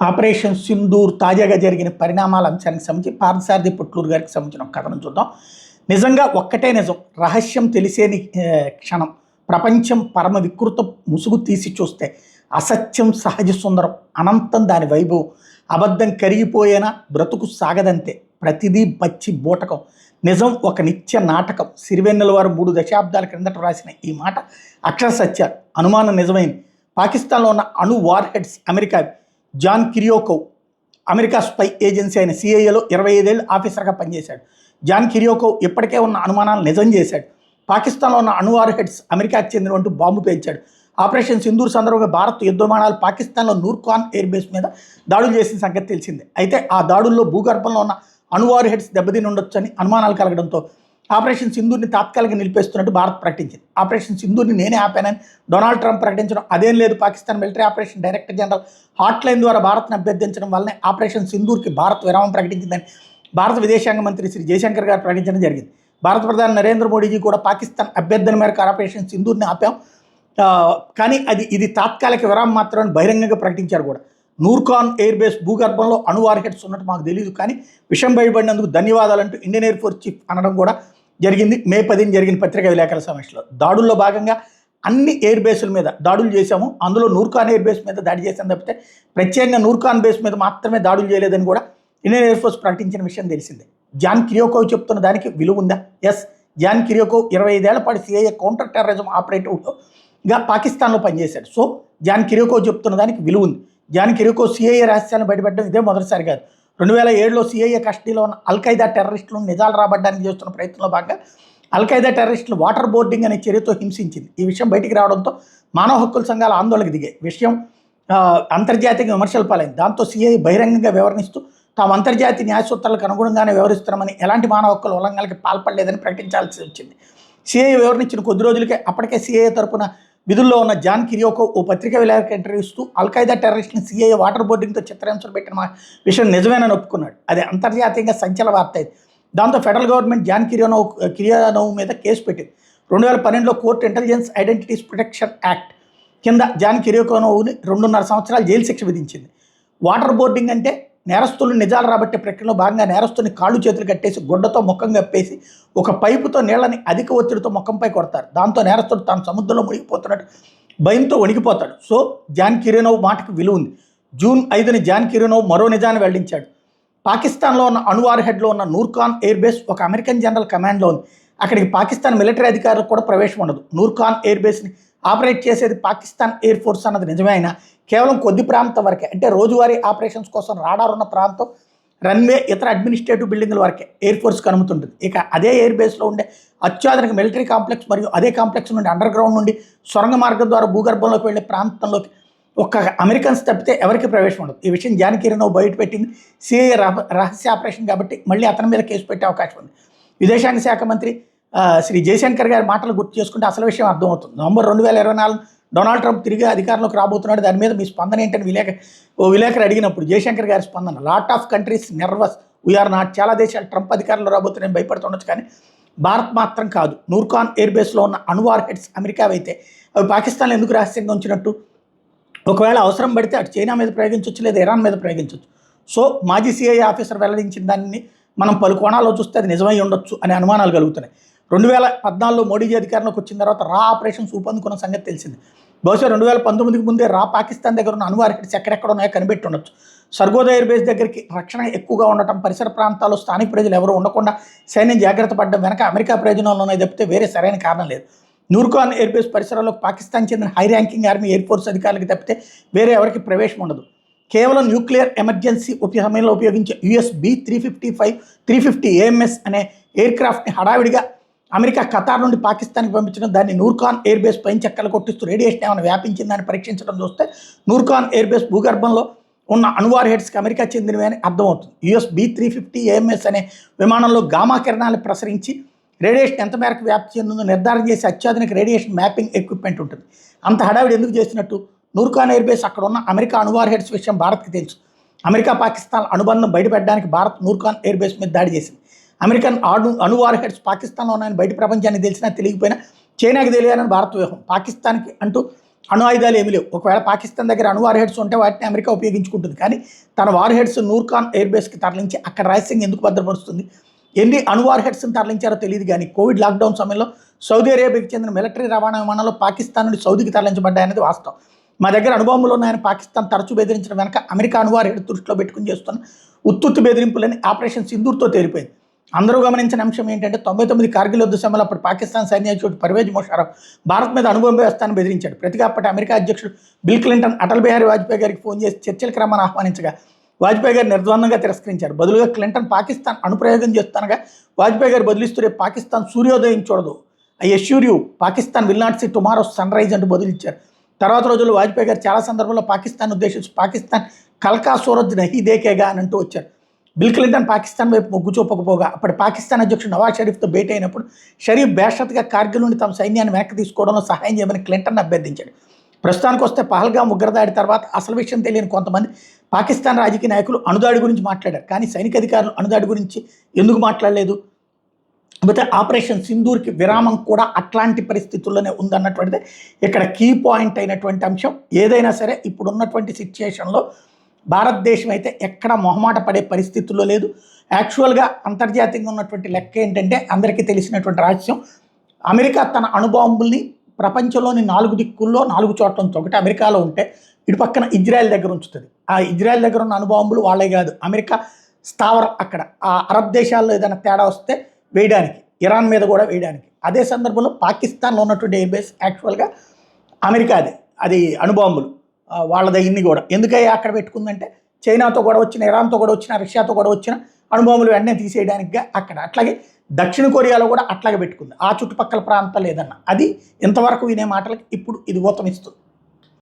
Operation Sindoor తాజాగా జరిగిన పరిణామాల అంశానికి సంబంధించి పార్థసారథి పుట్లూరు గారికి సంబంధించిన ఒక కథనం చూద్దాం. నిజంగా ఒక్కటే నిజం, రహస్యం తెలిసేని క్షణం. ప్రపంచం పరమ వికృత ముసుగు తీసి చూస్తే అసత్యం సహజ సుందరం, అనంతం దాని వైభవం. అబద్ధం కరిగిపోయినా బ్రతుకు సాగదంతే, ప్రతిదీ పచ్చి బూటకం. నిజం ఒక నిత్య నాటకం. సిరివెన్నెల వారు 3 దశాబ్దాల క్రిందట రాసిన ఈ మాట అక్షర సత్యాలు. అనుమానం నిజమైంది. పాకిస్తాన్లో ఉన్న అణు warheads America. John Kiriakou America spy agency అయిన సిఐఏలో 25 ఏళ్ళు ఆఫీసర్గా పనిచేశాడు. జాన్ కిరియోకోవ్ ఇప్పటికే ఉన్న అనుమానాలు నిజం చేశాడు. పాకిస్తాన్లో ఉన్న అణు వార్ హెడ్స్ అమెరికాకు చెందినటువంటి బాంబు పేల్చాడు. ఆపరేషన్ సింధూర్ సందర్భంగా భారత్ యుద్ధ విమానాలు పాకిస్తాన్లో నూర్ఖాన్ ఎయిర్ బేస్ మీద దాడులు చేసిన సంగతి తెలిసిందే. అయితే ఆ దాడుల్లో భూగర్భంలో ఉన్న అణు వార్ హెడ్స్ దెబ్బతిని ఉండొచ్చని అనుమానాలు కలగడంతో ఆపరేషన్ సింధూర్ని తాత్కాలికంగా నిలిపేస్తున్నట్టు భారత్ ప్రకటించింది. ఆపరేషన్ సింధూర్ని నేనే ఆపానని డొనాల్డ్ ట్రంప్ ప్రకటించడం అదేం లేదు. Pakistan military operation director general hotline ద్వారా భారత్ను అభ్యర్థించడం వల్లనే ఆపరేషన్ సింధూర్కి భారత్ విరామం ప్రకటించిందని భారత విదేశాంగ మంత్రి శ్రీ జయశంకర్ గారు ప్రకటించడం జరిగింది. భారత ప్రధాని నరేంద్ర మోడీజీ కూడా పాకిస్తాన్ అభ్యర్థన మేరకు ఆపరేషన్ సింధూర్ని ఆపాం, కానీ ఇది తాత్కాలిక విరామం మాత్రమే బహిరంగంగా ప్రకటించారు కూడా. నూర్ఖాన్ ఎయిర్ బేస్ భూగర్భంలో అణు వార్ హెడ్స్ ఉన్నట్టు మాకు తెలియదు, కానీ విషయం బయటపడినందుకు ధన్యవాదాలంటూ ఇండియన్ ఎయిర్ ఫోర్స్ చీఫ్ అనడం కూడా జరిగింది. మే 10 జరిగిన పత్రికా విలేకరుల సమావేశంలో దాడుల్లో భాగంగా అన్ని ఎయిర్ బేసుల మీద దాడులు చేశాము, అందులో నూర్ఖాన్ ఎయిర్ బేస్ మీద దాడి చేశాం తప్పితే ప్రత్యేకంగా నూర్ఖాన్ బేస్ మీద మాత్రమే దాడులు చేయలేదని కూడా ఇండియన్ ఎయిర్ ఫోర్స్ ప్రకటించిన విషయం తెలిసిందే. జాన్ కిరియోకోవ్ చెప్తున్న దానికి విలువ ఉందా? ఎస్, జాన్ కిరియోకోవ్ 25 ఏళ్ల పాటు సిఐఏ కౌంటర్ టెర్రరిజం ఆపరేటివ్గా పాకిస్తాన్లో పనిచేశాడు. సో జాన్ కిరియోకోవ్ చెప్తున్న దానికి విలువ ఉంది. జాన్ కిరియోకోవ్ సిఐఏ రహస్యాన్ని బయటపెట్టడం ఇదే మొదటిసారి కాదు. 2007లో సిఐఏ కస్టడీలో ఉన్న అల్ఖైదా టెర్రరిస్టులను నిజాలు రాబట్టడానికి చేస్తున్న ప్రయత్నంలో భాగంగా అల్ఖైదా టెర్రరిస్టులు వాటర్ బోర్డింగ్ అనే చర్యతో హింసించింది. ఈ విషయం బయటికి రావడంతో మానవ హక్కుల సంఘాలు ఆందోళనకు దిగాయి. విషయం అంతర్జాతీయ విమర్శల పాలైంది. దాంతో సిఐఏ బహిరంగంగా వివరణిస్తూ తాము అంతర్జాతీయ న్యాయ సూత్రాలకు అనుగుణంగానే వ్యవహరిస్తున్నామని, ఎలాంటి మానవ హక్కుల ఉల్లంఘనలకి పాల్పడలేదని ప్రకటించాల్సి వచ్చింది. సిఐఏ వివరణించిన కొద్ది రోజులకే అప్పటికే సిఐఏ తరపున విధుల్లో ఉన్న జాన్ కిరియోకోవ్ ఓ పత్రికా విలేకరికి ఇంటర్వ్యూ ఇస్తూ అల్ఖైదా టెర్రరిస్ట్ని సిఐఏ వాటర్ బోర్డింగ్తో చిత్రహింసలు పెట్టిన విషయం నిజమేనని ఒప్పుకున్నాడు. అది అంతర్జాతీయంగా సంచలన వార్త అయింది. దాంతో ఫెడరల్ గవర్నమెంట్ జాన్ కిరియానోవ్ మీద కేసు పెట్టింది. 2012లో court intelligence identities protection act కింద జాన్ కిరియానోవ్ని 2.5 సంవత్సరాలు జైలు శిక్ష విధించింది. వాటర్ బోర్డింగ్ అంటే నేరస్తులను నిజాలు రాబట్టే ప్రక్రియలో భాగంగా నేరస్తుని కాళ్ళు చేతులు కట్టేసి గుడ్డతో ముఖం కప్పేసి ఒక పైపుతో నీళ్ళని అధిక ఒత్తిడితో ముఖంపై కొడతారు. దాంతో నేరస్తుడు తాను సముద్రంలో మునిగిపోతున్నట్టు భయంతో వణికిపోతాడు. సో జాన్ కిరియానోవ్ మాటకు విలువ ఉంది. జూన్ 5ని జాన్ కిరియానోవ్ మరో నిజాన్ని వెల్లడించాడు. పాకిస్తాన్లో ఉన్న అణు వార్ హెడ్లో ఉన్న నూర్ఖాన్ ఎయిర్ బేస్ ఒక అమెరికన్ జనరల్ కమాండ్లో ఉంది. అక్కడికి పాకిస్తాన్ మిలిటరీ అధికారులకు కూడా ప్రవేశం ఉండదు. నూర్ఖాన్ ఎయిర్ బేస్ని ఆపరేట్ చేసేది పాకిస్తాన్ ఎయిర్ ఫోర్స్ అన్నది నిజమే అయినా కేవలం కొద్ది ప్రాంతం వరకే. అంటే రోజువారీ ఆపరేషన్స్ కోసం రాడార్ ఉన్న ప్రాంతం, రన్వే, ఇతర అడ్మినిస్ట్రేటివ్ బిల్డింగ్ల వరకే ఎయిర్ ఫోర్స్కి అనుమతి. ఇక అదే ఎయిర్ బేస్లో ఉండే అత్యాధునిక మిలిటరీ కాంప్లెక్స్ మరియు అదే కాంప్లెక్స్ నుండి అండర్ గ్రౌండ్ నుండి సొరంగ మార్గం ద్వారా భూగర్భంలోకి వెళ్ళే ప్రాంతంలోకి ఒక్క అమెరికన్స్ తప్పితే ఎవరికి ప్రవేశం ఉండదు. ఈ విషయం జాన్ కిరియానోవ్ బయటపెట్టింది. సిఐఏ రహస్య ఆపరేషన్ కాబట్టి మళ్ళీ అతని మీద కేసు పెట్టే అవకాశం ఉంది. విదేశాంగ శాఖ మంత్రి శ్రీ జయశంకర్ గారి మాటలు గుర్తు చేసుకుంటే అసలు విషయం అర్థమవుతుంది. నవంబర్ 2024 డొనాల్డ్ ట్రంప్ తిరిగి అధికారంలోకి రాబోతున్నాడు, దాని మీద మీ స్పందన ఏంటని విలేకరు అడిగినప్పుడు జయశంకర్ గారి స్పందన, lot of countries nervous, we are not. చాలా దేశాలు ట్రంప్ అధికారంలో రాబోతున్నాయని భయపడుతుండొచ్చు, కానీ భారత్ మాత్రం కాదు. నూర్ఖాన్ ఎయిర్ బేస్లో ఉన్న అణు వార్ హెడ్స్ అమెరికా అయితే అవి పాకిస్తాన్లో ఎందుకు రహస్యంగా ఉంచినట్టు? ఒకవేళ అవసరం పడితే అటు చైనా మీద ప్రయోగించవచ్చు, లేదా ఇరాన్ మీద ప్రయోగించవచ్చు. సో మాజీ సిఐఏ ఆఫీసర్ వెల్లడించిన దాన్ని మనం పలు కోణాల్లో చూస్తే అది నిజమై ఉండొచ్చు అనే అనుమానాలు కలుగుతున్నాయి. 2014లో మోడీజీ అధికారంలోకి వచ్చిన తర్వాత రా ఆపరేషన్స్ ఊపందుకున్న సంగతి తెలిసింది. బహుశా 2019కి ముందే రా పాకిస్తాన్ దగ్గర ఉన్న అణు వార్ హెడ్స్ ఎక్కడెక్కడ ఉన్నాయో కనిపెట్టి ఉండొచ్చు. సర్గోదా ఎయిర్ బేస్ దగ్గరికి రక్షణ ఎక్కువగా ఉండటం, పరిసర ప్రాంతాల్లో స్థానిక ప్రజలు ఎవరు ఉండకుండా సైన్యం జాగ్రత్త పడడం వెనక అమెరికా ప్రయోజనాలు ఉన్నాయి తప్పితే వేరే సరైన కారణం లేదు. నూర్ఖాన్ ఎయిర్ బేస్ పరిసరాల్లో పాకిస్తాన్ చెందిన high ranking army air force అధికారులకు తప్పితే వేరే ఎవరికి ప్రవేశం ఉండదు. కేవలం న్యూక్లియర్ ఎమర్జెన్సీ సమయంలో ఉపయోగించే US B-350 AMS అనే ఎయిర్ క్రాఫ్ట్ని హడావిడిగా అమెరికా ఖతార్ నుండి పాకిస్తాన్కి పంపించడం, దాన్ని నూర్ఖాన్ ఎయిర్ బేస్ పైన చెక్కలు కొట్టిస్తూ రేడియేషన్ ఏమైనా వ్యాపించిందని పరీక్షించడం చూస్తే నూర్ఖాన్ ఎయిర్ బేస్ భూగర్భంలో ఉన్న అణు వార్ హెడ్స్కి అమెరికా చెందినవి అని అర్థమవుతుంది. US B-350 AMS అనే విమానంలో గామా కిరణాలు ప్రసరించి రేడియేషన్ ఎంత మేరకు వ్యాప్తి చెందిందో నిర్ధారణ చేసే అత్యాధునిక రేడియేషన్ మ్యాపింగ్ ఎక్విప్మెంట్ ఉంటుంది. అంత హడావిడి ఎందుకు చేసినట్టు? నూర్ఖాన్ ఎయిర్ బేస్ అక్కడ ఉన్న అమెరికా అణు వార్ హెడ్స్ విషయం భారత్కి తెలుసు. అమెరికా పాకిస్తాన్ అనుబంధం బయటపెట్టడానికి భారత్ నూర్ఖాన్ ఎయిర్ బేస్ మీద దాడి చేసింది. అమెరికన్ అణు వార్ హెడ్స్ పాకిస్తాన్లో ఉన్నాయని బయట ప్రపంచానికి తెలిసినా తెలియకపోయినా చైనాకి తెలియాలని భారత వ్యూహం. పాకిస్తాన్కి అంటూ అణు ఆయుధాలు ఏమీ లేవు. ఒకవేళ పాకిస్తాన్ దగ్గర అణు వార్ హెడ్స్ ఉంటే వాటిని అమెరికా ఉపయోగించుకుంటుంది. కానీ తన వార్ హెడ్స్ నూర్ఖాన్ ఎయిర్ బేస్కి తరలించి అక్కడ రహస్యంగా ఎందుకు భద్రపరుస్తుంది? ఎన్ని అణు వార్ హెడ్స్ని తరలించారో తెలియదు. కానీ కోవిడ్ లాక్డౌన్ సమయంలో సౌదీ అరేబియాకి చెందిన మిలిటరీ రవాణా విమానంలో పాకిస్తాన్ నుండి సౌదీకి తరలించబడ్డాయనేది వాస్తవం. మా దగ్గర అణుబాంబులు ఉన్నాయని పాకిస్తాన్ తరచూ బెదిరించడం వెనక అమెరికా అణువార్ హెడ్ దృష్టిలో పెట్టుకుని చేస్తున్న ఉత్తుత్తి బెదిరింపులని ఆపరేషన్ సింధూర్తో తేలిపోయింది. అందరూ గమనించిన అంశం ఏంటంటే 99 కార్గిల్ యుద్ధ సమయంలో అప్పుడు పాకిస్తాన్ సైన్యాధ్యక్షుడు పర్వేజ్ ముషర్రఫ్ భారత్ మీద అణుబాంబు వేస్తానని బెదిరించాడు. ప్రతిగా అప్పటి అమెరికా అధ్యక్షుడు బిల్ క్లింటన్ అటల్ బిహారీ వాజ్పేయి గారికి ఫోన్ చేసి చర్చలకు రమ్మని ఆహ్వానించగా వాజ్పేయి గారు నిర్ద్వందంగా తిరస్కరించారు. బదులుగా క్లింటన్ పాకిస్తాన్ అణుప్రయోగం చేస్తానగా వాజ్పేయి గారు బదులిస్తూ రేపు పాకిస్తాన్ సూర్యోదయం చూడదు, I assure you Pakistan will not see tomorrow sunrise అంటూ బదులిచ్చారు. తర్వాత రోజుల్లో వాజ్పేయి గారు చాలా సందర్భాల్లో పాకిస్తాన్ ఉద్దేశించి పాకిస్తాన్ కల్కా సూరజ్ నహీ దేకేగా అని అంటూ వచ్చారు. బిల్ క్లింటన్ పాకిస్తాన్ వైపు మొగ్గు చూపకపోగా అప్పటి పాకిస్తాన్ అధ్యక్షుడు నవాజ్ షరీఫ్తో భేటీ అయినప్పుడు షరీఫ్ బేషరతుగా కార్గిల్ నుండి తమ సైన్యాన్ని వెనక్కి తీసుకోవడంలో సహాయం చేయమని క్లింటన్ అభ్యర్థించాడు. ప్రస్తుతానికి వస్తే పహల్గామ్ ఉగ్రదాడి తర్వాత అసలు విషయం తెలియని కొంతమంది పాకిస్తాన్ రాజకీయ నాయకులు అణుదాడి గురించి మాట్లాడారు. కానీ సైనిక అధికారులు అణుదాడి గురించి ఎందుకు మాట్లాడలేదు? కాకపోతే ఆపరేషన్ సింధూర్కి విరామం కూడా అట్లాంటి పరిస్థితుల్లోనే ఉందన్నటువంటిది ఇక్కడ కీ పాయింట్ అయినటువంటి అంశం. ఏదైనా సరే ఇప్పుడు ఉన్నటువంటి సిచ్యుయేషన్లో భారతదేశం అయితే ఎక్కడ మొహమాట పడే పరిస్థితుల్లో లేదు. యాక్చువల్గా అంతర్జాతీయంగా ఉన్నటువంటి లెక్క ఏంటంటే అందరికీ తెలిసినటువంటి రహస్యం, అమెరికా తన అణుబాంబుల్ని ప్రపంచంలోని 4 దిక్కుల్లో 4 చోట్ల ఉంచుతుంది. ఒకటి అమెరికాలో ఉంటే ఇటు పక్కన ఇజ్రాయెల్ దగ్గర ఉంచుతుంది. ఆ ఇజ్రాయెల్ దగ్గర ఉన్న అణుబాంబులు వాళ్ళే కాదు, అమెరికా స్థావరం అక్కడ ఆ అరబ్ దేశాల్లో ఏదైనా తేడా వస్తే వేయడానికి, ఇరాన్ మీద కూడా వేయడానికి. అదే సందర్భంలో పాకిస్తాన్లో ఉన్నటువంటి ఎయిర్ బేస్ యాక్చువల్గా అమెరికాదే, అది అణుబాంబులు వాళ్ళది. ఇన్ని కూడా ఎందుకయ్యా అక్కడ పెట్టుకుందంటే చైనాతో కూడా వచ్చిన, ఇరాన్తో కూడా వచ్చిన, రష్యాతో కూడా వచ్చిన అణుబాంబులు వెంటనే తీసేయడానికి అక్కడ. అట్లాగే దక్షిణ కొరియాలో కూడా అట్లాగే పెట్టుకుంది, ఆ చుట్టుపక్కల ప్రాంతాలు ఏదన్నా. అది ఇంతవరకు వినే మాటలకి ఇప్పుడు ఇది ఊతమిస్తుంది.